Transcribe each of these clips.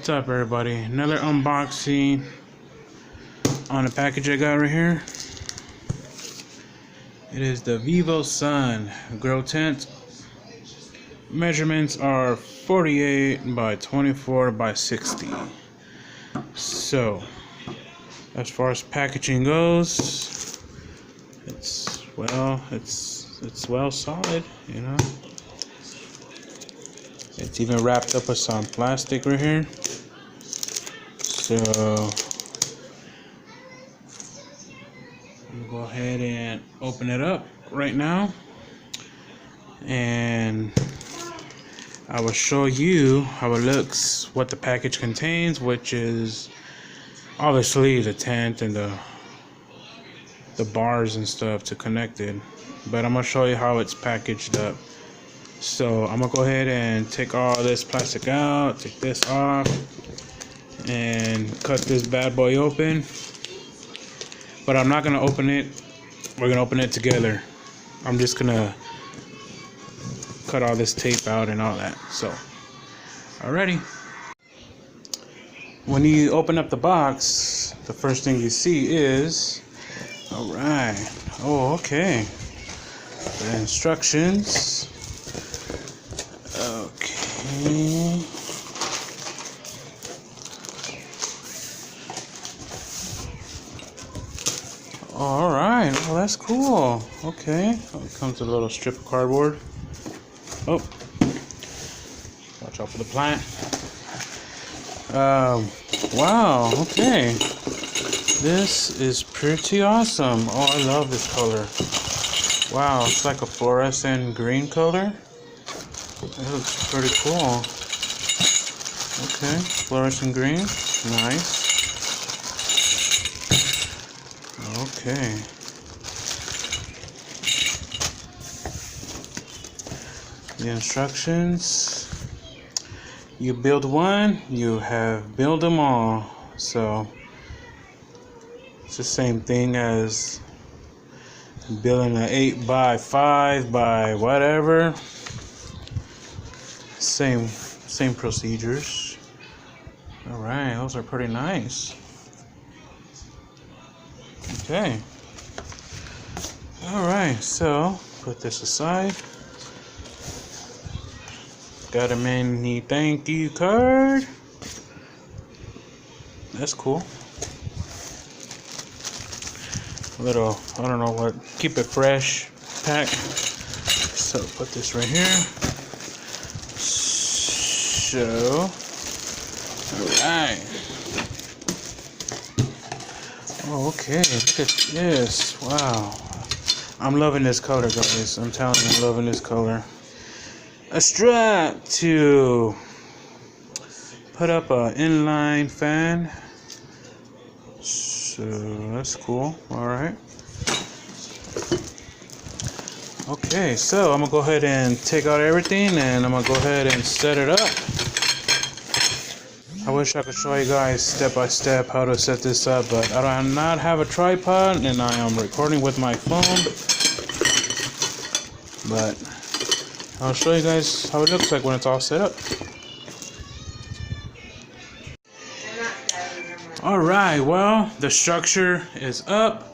What's up, everybody? Another unboxing on the package I got right here. It is the Vivosun grill tent. Measurements are 48 by 24 by 60. So, as far as packaging goes, it's well solid, you know. It's even wrapped up with some plastic right here. So I'm gonna go ahead and open it up right now, and I will show you how it looks, what the package contains, which is obviously the tent and the bars and stuff to connect it. But I'm gonna show you how it's packaged up. So I'm gonna go ahead and take all this plastic out, take this off, and cut this bad boy open. But I'm not gonna open it, we're gonna open it together. I'm just gonna cut all this tape out and all that. So, alrighty. When you open up the box, the first thing you see is, alright, oh okay, the instructions. Okay. All right. Well, that's cool. Okay. Oh, it comes with a little strip of cardboard. Oh. Watch out for the plant. Wow. Okay. This is pretty awesome. Oh, I love this color. Wow, it's like a fluorescent green color. It looks pretty cool. Okay, fluorescent green, nice. Okay. The instructions. You build one, you have build them all. So it's the same thing as building an 8 by 5 by whatever. Same procedures. All right, those are pretty nice. Okay. All right, so put this aside. Got a mini thank you card. That's cool. A little, I don't know what, keep it fresh pack. So put this right here. So, alright. Oh, okay, look at this. Wow. I'm loving this color, guys. I'm telling you, I'm loving this color. A strap to put up an inline fan. So, that's cool. Alright. Okay, so I'm gonna go ahead and take out everything, and I'm gonna go ahead and set it up. I wish I could show you guys step by step how to set this up, but I do not have a tripod and I am recording with my phone. But I'll show you guys how it looks like when it's all set up. Alright, well, the structure is up.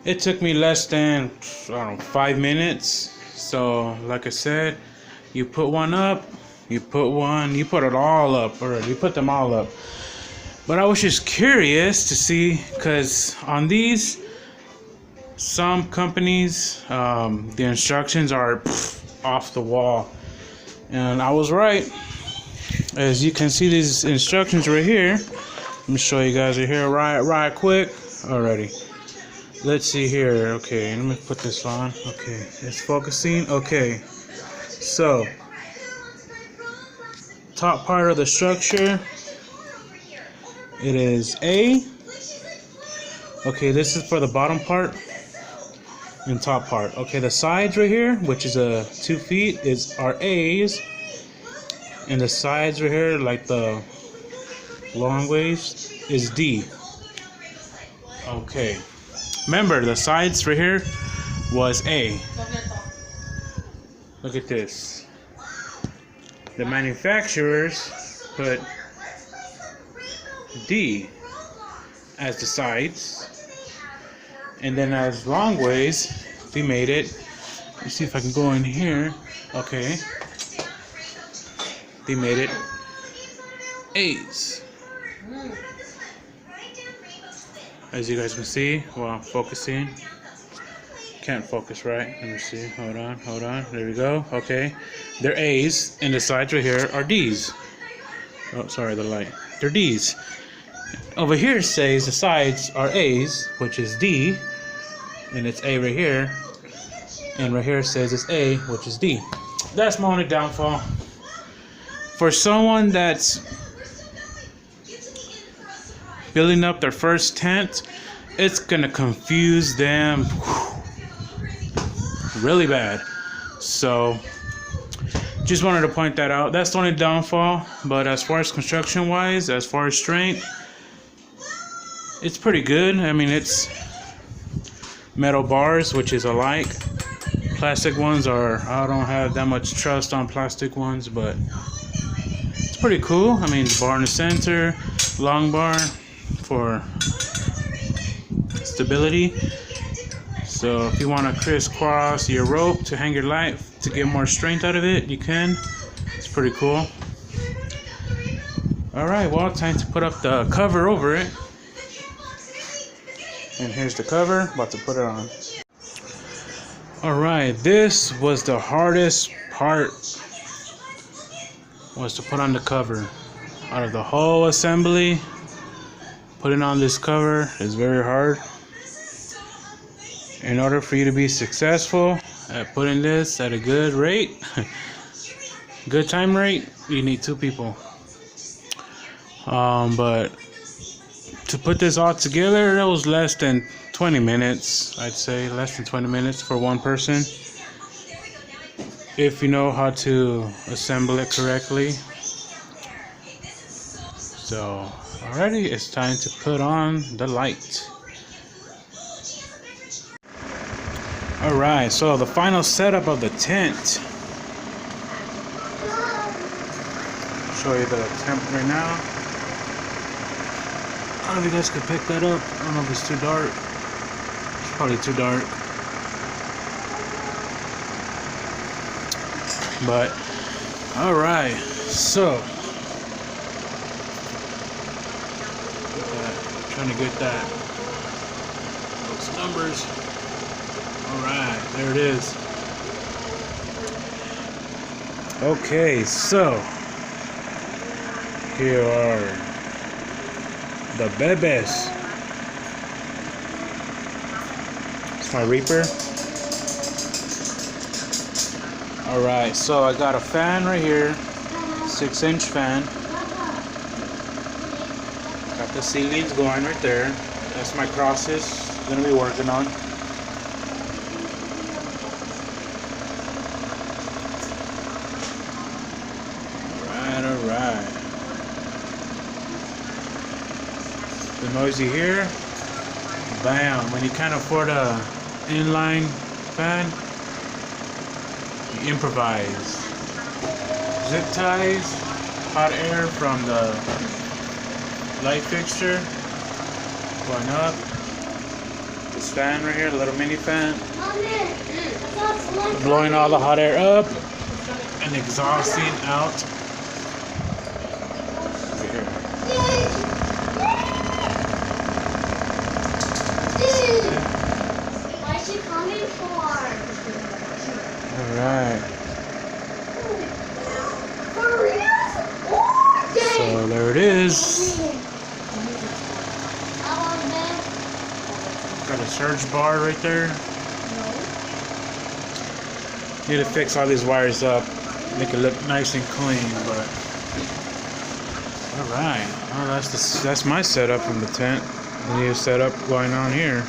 It took me less than, I don't know, 5 minutes. So, like I said, you put one up, you put it all up, or you put them all up. But I was just curious to see, because on these, some companies, the instructions are off the wall. And I was right. As you can see, these instructions right here. Let me show you guys right here right quick. Alrighty. Let's see here. Okay, let me put this on. Okay, it's focusing. Okay, so top part of the structure, it is A. Okay, this is for the bottom part and top part. Okay, the sides right here, which is 2 feet, are A's, and the sides right here, like the long ways, is D. Okay. Remember, the sides right here was A. Look at this. The manufacturers put D as the sides. And then as long ways, we made it. Let's see if I can go in here. Okay. They made it A's. As you guys can see, while I'm focusing. Can't focus right. Let me see. Hold on. There we go. Okay. They're A's, and the sides right here are D's. Oh, sorry, the light. They're D's. Over here says the sides are A's, which is D, and it's A right here. And right here says it's A, which is D. That's my only downfall. For someone that's building up their first tent, it's gonna confuse them really bad. So just wanted to point that out. That's the only downfall. But as far as construction wise, as far as strength, it's pretty good. I mean, it's metal bars, which is alike. Plastic ones are, I don't have that much trust on plastic ones, but it's pretty cool. I mean, bar in the center, long bar for stability. So if you want to crisscross your rope to hang your light to get more strength out of it, you can. It's pretty cool. Alright, well, time to put up the cover over it. And here's the cover, about to put it on. Alright, this was the hardest part, was to put on the cover. Out of the whole assembly, putting on this cover is very hard. In order for you to be successful at putting this at a good rate, good time rate, you need 2 people. But to put this all together, it was less than 20 minutes. I'd say less than 20 minutes for one person, if you know how to assemble it correctly. So alrighty, it's time to put on the light. Alright, so the final setup of the tent. I'll show you the tent right now. I don't know if you guys could pick that up. I don't know if it's too dark. It's probably too dark. But, alright, so. Trying to get those numbers. Alright, there it is. Okay, so here are the bebes. It's my Reaper. Alright, so I got a fan right here, 6-inch fan. Got the ceilings going right there. That's my crosses I'm gonna be working on. Alright. The noise you hear, bam, when you can't afford a inline fan, you improvise. Zip ties, hot air from the light fixture going up. This fan right here, the little mini fan, blowing all the hot air up and exhausting out. Alright. So there it is. Got a surge bar right there. Need to fix all these wires up, make it look nice and clean, but alright. Well, that's my setup in the tent. The new setup going on here.